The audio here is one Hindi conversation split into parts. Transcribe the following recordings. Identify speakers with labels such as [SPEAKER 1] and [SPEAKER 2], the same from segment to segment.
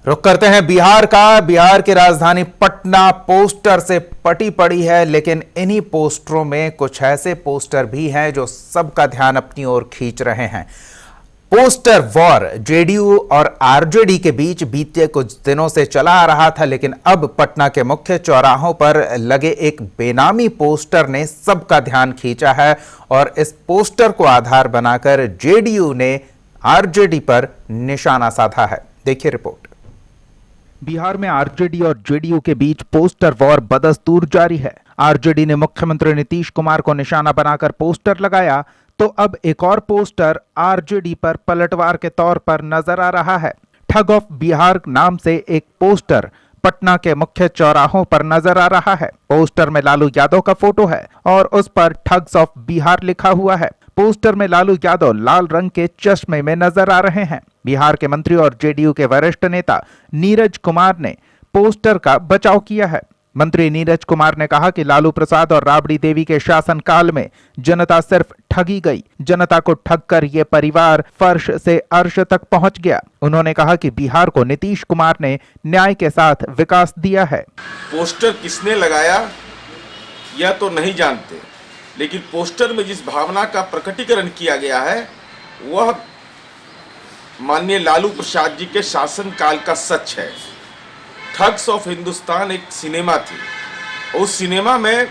[SPEAKER 1] रुक करते हैं बिहार का। बिहार की राजधानी पटना पोस्टर से पटी पड़ी है, लेकिन इन्हीं पोस्टरों में कुछ ऐसे पोस्टर भी हैं जो सबका ध्यान अपनी ओर खींच रहे हैं। पोस्टर वॉर जेडीयू और आरजेडी के बीच बीते कुछ दिनों से चला आ रहा था, लेकिन अब पटना के मुख्य चौराहों पर लगे एक बेनामी पोस्टर ने सबका ध्यान खींचा है और इस पोस्टर को आधार बनाकर जेडीयू ने आरजेडी पर निशाना साधा है। देखिए रिपोर्ट। बिहार में आरजेडी और जेडीयू के बीच पोस्टर वॉर बदस्तूर जारी है। आरजेडी ने मुख्यमंत्री नीतीश कुमार को निशाना बनाकर पोस्टर लगाया, तो अब एक और पोस्टर आरजेडी पर पलटवार के तौर पर नजर आ रहा है। ठग ऑफ बिहार नाम से एक पोस्टर पटना के मुख्य चौराहों पर नजर आ रहा है। पोस्टर में लालू यादव का फोटो है और उस पर ठग्स ऑफ बिहार लिखा हुआ है। पोस्टर में लालू यादव लाल रंग के चश्मे में नजर आ रहे हैं। बिहार के मंत्री और जेडीयू के वरिष्ठ नेता नीरज कुमार ने पोस्टर का बचाव किया है। मंत्री नीरज कुमार ने कहा कि लालू प्रसाद और राबड़ी देवी के शासनकाल में जनता सिर्फ ठगी गई। जनता को ठग कर ये परिवार फर्श से अर्श तक पहुंच गया। उन्होंने कहा कि बिहार को नीतीश कुमार ने न्याय के साथ विकास दिया है।
[SPEAKER 2] पोस्टर किसने लगाया यह तो नहीं जानते, लेकिन पोस्टर में जिस भावना का प्रकटीकरण किया गया है वह माननीय लालू प्रसाद जी के शासनकाल का सच है। ठग्स ऑफ हिंदुस्तान एक सिनेमा थी। उस सिनेमा में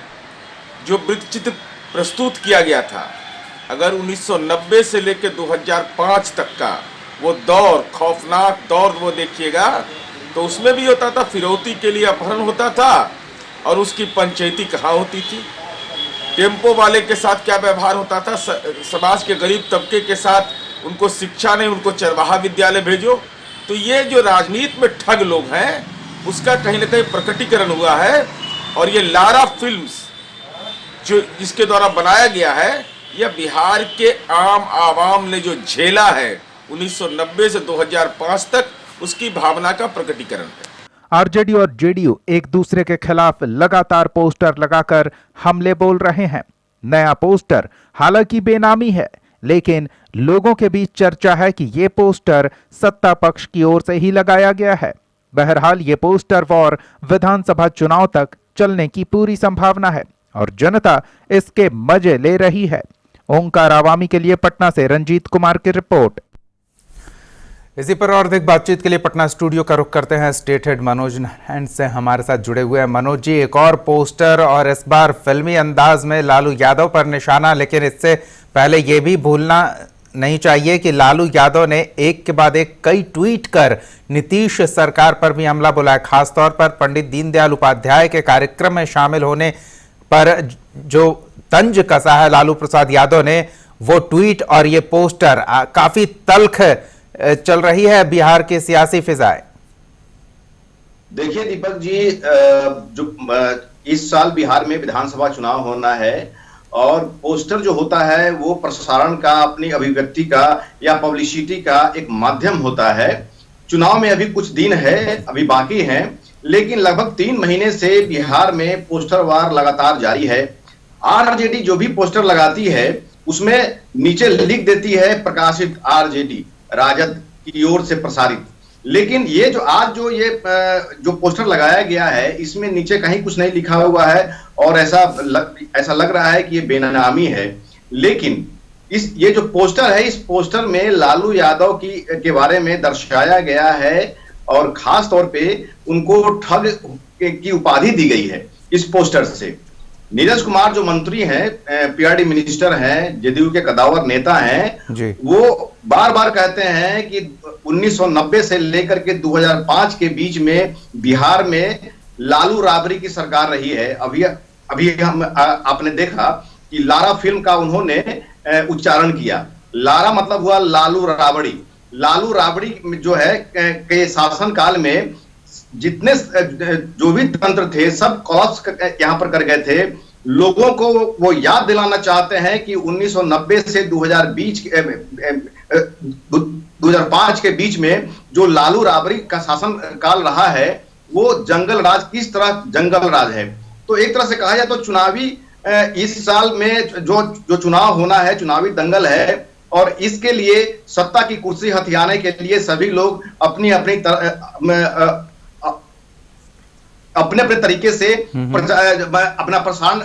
[SPEAKER 2] जो वृत्तचित्र प्रस्तुत किया गया था, अगर 1990 से लेकर 2005 तक का वो दौर, खौफनाक दौर वो देखिएगा, तो उसमें भी होता था फिरौती के लिए अपहरण होता था और उसकी पंचायती कहाँ होती थी। टेम्पो वाले के साथ क्या व्यवहार होता था, समाज के गरीब तबके के साथ उनको शिक्षा नहीं, उनको चरवाहा विद्यालय भेजो। तो ये जो राजनीति में ठग लोग हैं उसका कहीं ना कहीं प्रकटीकरण हुआ है। और ये लारा फिल्म्स जो जिसके द्वारा बनाया गया है, यह बिहार के आम आवाम ने जो झेला है 1990 से 2005 तक, उसकी भावना का प्रकटीकरण है।
[SPEAKER 1] आरजेडी और जेडीयू एक दूसरे के खिलाफ लगातार पोस्टर लगाकर हमले बोल रहे हैं। नया पोस्टर हालांकि बेनामी है, लेकिन लोगों के बीच चर्चा है कि ये पोस्टर सत्ता पक्ष की ओर से ही लगाया गया है। बहरहाल ये पोस्टर वॉर विधानसभा चुनाव तक चलने की पूरी संभावना है और जनता इसके मजे ले रही है। ओंकार आवामी के लिए पटना से रंजीत कुमार की रिपोर्ट। इसी पर और अधिक बातचीत के लिए पटना स्टूडियो का रुख करते हैं। स्टेट हेड मनोज नारायण से हमारे साथ जुड़े हुए हैं। मनोज जी, एक और पोस्टर और इस बार फिल्मी अंदाज में लालू यादव पर निशाना, लेकिन इससे पहले यह भी भूलना नहीं चाहिए कि लालू यादव ने एक के बाद एक कई ट्वीट कर नीतीश सरकार पर भी हमला बोला है। खासतौर पर पंडित दीनदयाल उपाध्याय के कार्यक्रम में शामिल होने पर जो तंज कसा है लालू प्रसाद यादव ने, वो ट्वीट और ये पोस्टर काफी तल्ख चल रही है बिहार की सियासी फिजाएं।
[SPEAKER 3] देखिए दीपक जी, जो इस साल बिहार में विधानसभा चुनाव होना है और पोस्टर जो होता है वो प्रसारण का, अपनी अभिव्यक्ति का या पब्लिसिटी का एक माध्यम होता है। चुनाव में अभी कुछ दिन है, अभी बाकी हैं, लेकिन लगभग 3 महीने से बिहार में पोस्टर वार लगातार जारी है। आरजेडी जो भी पोस्टर लगाती है उसमें नीचे लिख देती है प्रकाशित आरजेडी, राजद की ओर से प्रसारित। लेकिन ये जो आज जो पोस्टर लगाया गया है, इसमें नीचे कहीं कुछ नहीं लिखा हुआ है और ऐसा लग रहा है कि ये बेनामी है। लेकिन ये जो पोस्टर है, इस पोस्टर में लालू यादव के बारे में दर्शाया गया है और खास तौर पे उनको ठग की उपाधि दी गई है इस पोस्टर से। नीरज कुमार जो मंत्री हैं, पीआरडी मिनिस्टर हैं, जेडीयू के कदावर नेता हैं, वो बार बार कहते हैं कि 1990 से लेकर के 2005 के बीच में बिहार में लालू राबड़ी की सरकार रही है। अभी आपने देखा कि लारा फिल्म का उन्होंने उच्चारण किया। लारा मतलब हुआ लालू राबड़ी। लालू राबड़ी जो है के शासन काल में जितने जो भी तंत्र थे सब कॉल्स यहां पर कर गए थे। लोगों को वो याद दिलाना चाहते हैं कि 1990 से 2005 के बीच में जो लालू राबड़ी का शासन काल रहा है वो जंगल राज, किस तरह जंगल राज है। तो एक तरह से कहा जाए तो चुनावी इस साल में जो चुनाव होना है, चुनावी दंगल है, और इसके लिए सत्ता की कुर्सी हथियाने के लिए सभी लोग अपनी अपनी अपने अपने तरीके से अपना प्रसारण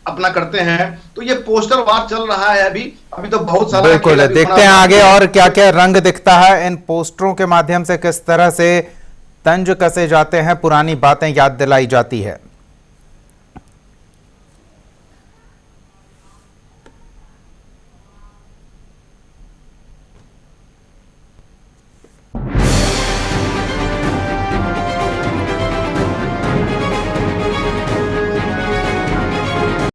[SPEAKER 3] अपना करते हैं। तो ये पोस्टर वार चल रहा है अभी तो बहुत सारा।
[SPEAKER 1] बिल्कुल, देखते हैं आगे और क्या क्या रंग दिखता है इन पोस्टरों के माध्यम से, किस तरह से तंज कसे जाते हैं, पुरानी बातें याद दिलाई जाती है।